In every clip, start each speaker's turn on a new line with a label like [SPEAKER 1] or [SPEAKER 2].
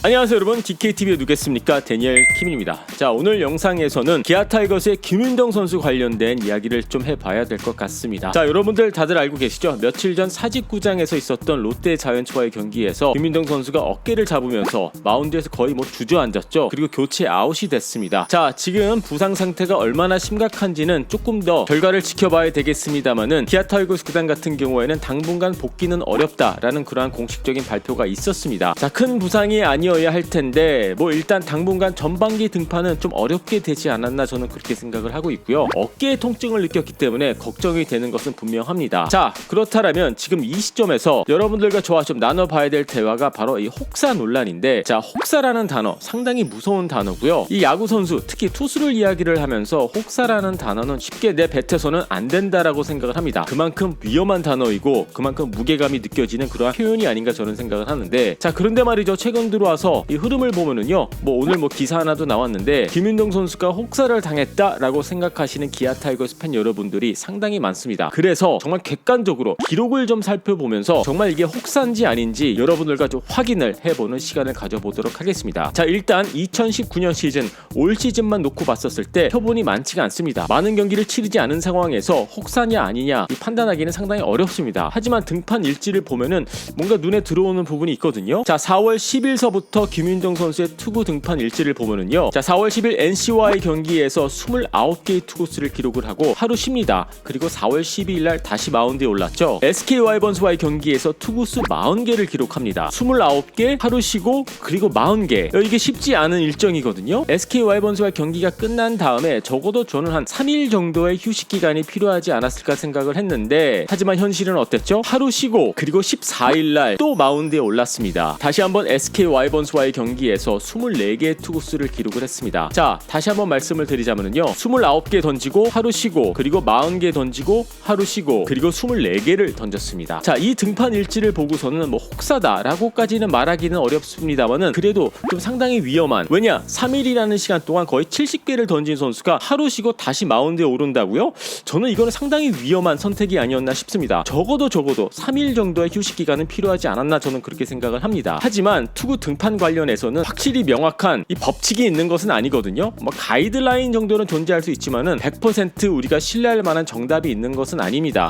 [SPEAKER 1] 안녕하세요 여러분, DKTV의 누겠습니까? 데니엘 킴입니다. 자, 오늘 영상에서는 기아 타이거스의 김윤정 선수 관련된 이야기를 좀 해봐야 될 것 같습니다. 자, 여러분들 다들 알고 계시죠? 며칠 전 사직구장에서 있었던 롯데 자이언츠와의 경기에서 김윤정 선수가 어깨를 잡으면서 마운드에서 거의 주저앉았죠. 그리고 교체 아웃이 됐습니다. 자, 지금 부상 상태가 얼마나 심각한지는 조금 더 결과를 지켜봐야 되겠습니다만은 기아 타이거스 구단 같은 경우에는 당분간 복귀는 어렵다라는 그러한 공식적인 발표가 있었습니다. 자, 큰 부상이 아니어야 할 텐데 일단 당분간 전반기 등판은 좀 어렵게 되지 않았나, 저는 그렇게 생각을 하고 있고요. 어깨에 통증을 느꼈기 때문에 걱정이 되는 것은 분명합니다. 자, 그렇다면 지금 이 시점에서 여러분들과 저와 좀 나눠봐야 될 대화가 바로 이 혹사 논란인데, 자, 혹사라는 단어 상당히 무서운 단어고요. 이 야구 선수, 특히 투수를 이야기를 하면서 혹사라는 단어는 쉽게 내 뱉어서는 안 된다라고 생각을 합니다. 그만큼 위험한 단어이고 그만큼 무게감이 느껴지는 그러한 표현이 아닌가 저는 생각을 하는데, 자, 그런데 말이죠, 최근 들어와서 이 흐름을 보면은요, 오늘 기사 하나도 나왔는데 김윤정 선수가 혹사를 당했다라고 생각하시는 기아 타이거스 팬 여러분들이 상당히 많습니다. 그래서 정말 객관적으로 기록을 좀 살펴보면서 정말 이게 혹사인지 아닌지 여러분들과 좀 확인을 해보는 시간을 가져보도록 하겠습니다. 자, 일단 2019년 시즌, 올 시즌만 놓고 봤었을 때 표본이 많지가 않습니다. 많은 경기를 치르지 않은 상황에서 혹사냐 아니냐 이 판단하기는 상당히 어렵습니다. 하지만 등판 일지를 보면은 뭔가 눈에 들어오는 부분이 있거든요. 자, 4월 10일서부터 김윤정 선수의 투구 등판 일지를 보면은요, 자, 4월 10일 NC와의 경기에서 29개의 투구수를 기록을 하고 하루 쉽니다. 그리고 4월 12일날 다시 마운드에 올랐죠. SK 와이번스와의 경기에서 투구수 40개를 기록합니다. 29개 하루 쉬고 그리고 40개, 이게 쉽지 않은 일정이거든요. SK 와이번스와 경기가 끝난 다음에 적어도 저는 한 3일 정도의 휴식 기간이 필요하지 않았을까 생각을 했는데, 하지만 현실은 어땠죠? 하루 쉬고 그리고 14일날 또 마운드에 올랐습니다. 다시 한번 SK 와이번스와의 경기에서 24개의 투구수를 기록을 했습니다. 자, 다시 한번 말씀을 드리자면요, 29개 던지고 하루 쉬고 그리고 40개 던지고 하루 쉬고 그리고 24개를 던졌습니다. 자, 이 등판 일지를 보고서는 혹사다라고까지는 말하기는 어렵습니다만은 그래도 좀 상당히 위험한, 왜냐 3일이라는 시간 동안 거의 70개를 던진 선수가 하루 쉬고 다시 마운드에 오른다고요? 저는 이거는 상당히 위험한 선택이 아니었나 싶습니다. 적어도 3일 정도의 휴식 기간은 필요하지 않았나, 저는 그렇게 생각을 합니다. 하지만 투구 등판 관련해서는 확실히 명확한 이 법칙이 있는 것은 아니거든요. 가이드라인 정도는 존재할 수 있지만은 100% 우리가 신뢰할 만한 정답이 있는 것은 아닙니다.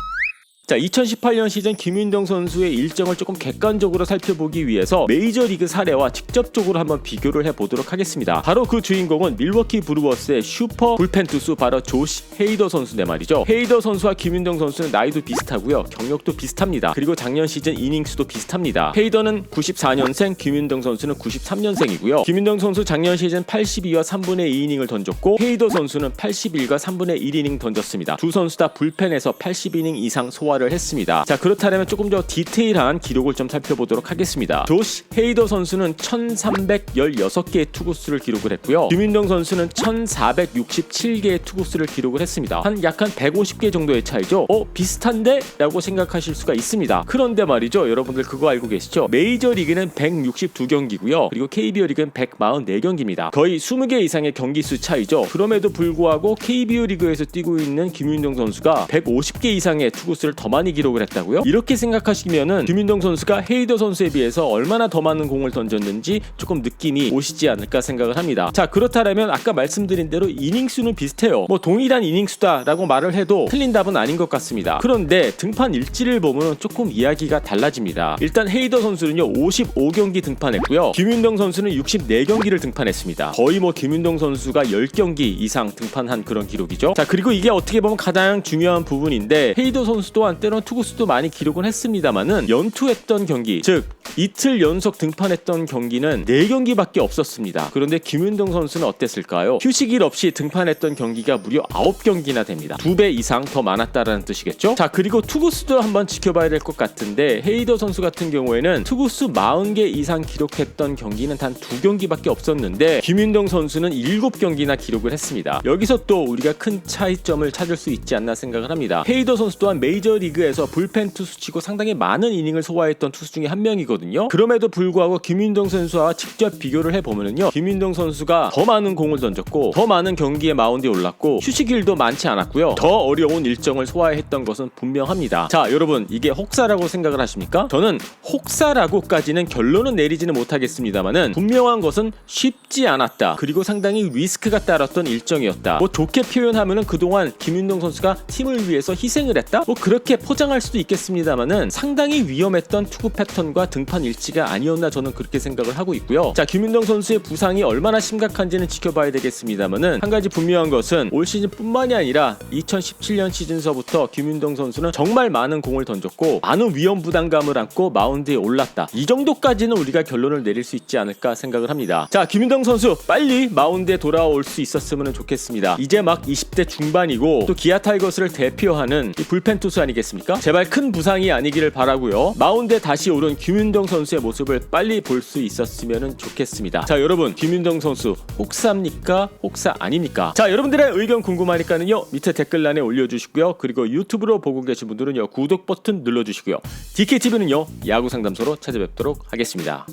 [SPEAKER 1] 자, 2018년 시즌 김윤정 선수의 일정을 조금 객관적으로 살펴보기 위해서 메이저리그 사례와 직접적으로 한번 비교를 해보도록 하겠습니다. 바로 그 주인공은 밀워키 브루어스의 슈퍼 불펜 투수, 바로 조시 헤이더 선수인데 말이죠. 헤이더 선수와 김윤정 선수는 나이도 비슷하고요, 경력도 비슷합니다. 그리고 작년 시즌 이닝수도 비슷합니다. 헤이더는 94년생, 김윤정 선수는 93년생이고요. 김윤정 선수 작년 시즌 82와 3분의 2이닝을 던졌고 헤이더 선수는 81과 3분의 1이닝 던졌습니다. 두 선수 다 불펜에서 80이닝 이상 소화를 했습니다. 자, 그렇다면 조금 더 디테일한 기록을 좀 살펴보도록 하겠습니다. 조시 헤이더 선수는 1316개의 투구수를 기록을 했고요. 김윤정 선수는 1467개의 투구수를 기록을 했습니다. 약 150개 정도의 차이죠. 비슷한데? 라고 생각하실 수가 있습니다. 그런데 말이죠, 여러분들 그거 알고 계시죠? 메이저리그는 162경기고요. 그리고 KBO 리그는 144경기입니다. 거의 20개 이상의 경기수 차이죠. 그럼에도 불구하고 KBO 리그에서 뛰고 있는 김윤정 선수가 150개 이상의 투구수를 더 많이 기록을 했다고요? 이렇게 생각하시면은 김윤정 선수가 헤이더 선수에 비해서 얼마나 더 많은 공을 던졌는지 조금 느낌이 오시지 않을까 생각을 합니다. 자, 그렇다면 아까 말씀드린 대로 이닝수는 비슷해요. 동일한 이닝수다라고 말을 해도 틀린 답은 아닌 것 같습니다. 그런데 등판 일지를 보면 조금 이야기가 달라집니다. 일단 헤이더 선수는요 55경기 등판했고요. 김윤정 선수는 64경기를 등판했습니다. 거의 김윤정 선수가 10경기 이상 등판한 그런 기록이죠. 자, 그리고 이게 어떻게 보면 가장 중요한 부분인데, 헤이더 선수 또한 때로는 투구수도 많이 기록은 했습니다만은 연투했던 경기, 즉 이틀 연속 등판했던 경기는 4경기밖에 없었습니다. 그런데 김윤정 선수는 어땠을까요? 휴식일 없이 등판했던 경기가 무려 9경기나 됩니다. 2배 이상 더 많았다라는 뜻이겠죠? 자, 그리고 투구수도 한번 지켜봐야 될 것 같은데, 헤이더 선수 같은 경우에는 투구수 40개 이상 기록했던 경기는 단 2경기밖에 없었는데 김윤정 선수는 7경기나 기록을 했습니다. 여기서 또 우리가 큰 차이점을 찾을 수 있지 않나 생각을 합니다. 헤이더 선수 또한 메이저리그 리그에서 불펜 투수치고 상당히 많은 이닝을 소화했던 투수 중에 한 명이거든요. 그럼에도 불구하고 김윤동 선수와 직접 비교를 해보면요, 김윤동 선수가 더 많은 공을 던졌고 더 많은 경기에 마운드에 올랐고 휴식일도 많지 않았고요. 더 어려운 일정을 소화했던 것은 분명합니다. 자, 여러분, 이게 혹사라고 생각을 하십니까? 저는 혹사라고까지는 결론은 내리지는 못하겠습니다만은 분명한 것은 쉽지 않았다. 그리고 상당히 리스크가 따랐던 일정이었다. 뭐 좋게 표현하면은 그동안 김윤동 선수가 팀을 위해서 희생을 했다? 뭐 그렇게 포장할 수도 있겠습니다만은 상당히 위험했던 투구 패턴과 등판 일치가 아니었나, 저는 그렇게 생각을 하고 있고요. 자, 김윤동 선수의 부상이 얼마나 심각한지는 지켜봐야 되겠습니다만은 한 가지 분명한 것은 올 시즌뿐만이 아니라 2017년 시즌서부터 김윤동 선수는 정말 많은 공을 던졌고 많은 위험 부담감을 안고 마운드에 올랐다. 이 정도까지는 우리가 결론을 내릴 수 있지 않을까 생각을 합니다. 자, 김윤동 선수 빨리 마운드에 돌아올 수 있었으면 좋겠습니다. 이제 막 20대 중반이고 또 기아 타이거스를 대표하는 이 불펜 투수 아니겠습니까? 제발 큰 부상이 아니기를 바라고요. 마운드에 다시 오른 김윤동 선수의 모습을 빨리 볼 수 있었으면 좋겠습니다. 자, 여러분, 김윤동 선수 혹사입니까? 혹사 아닙니까? 자, 여러분들의 의견 궁금하니까는요, 밑에 댓글란에 올려주시고요. 그리고 유튜브로 보고 계신 분들은요, 구독 버튼 눌러주시고요. DKTV는요, 야구 상담소로 찾아뵙도록 하겠습니다.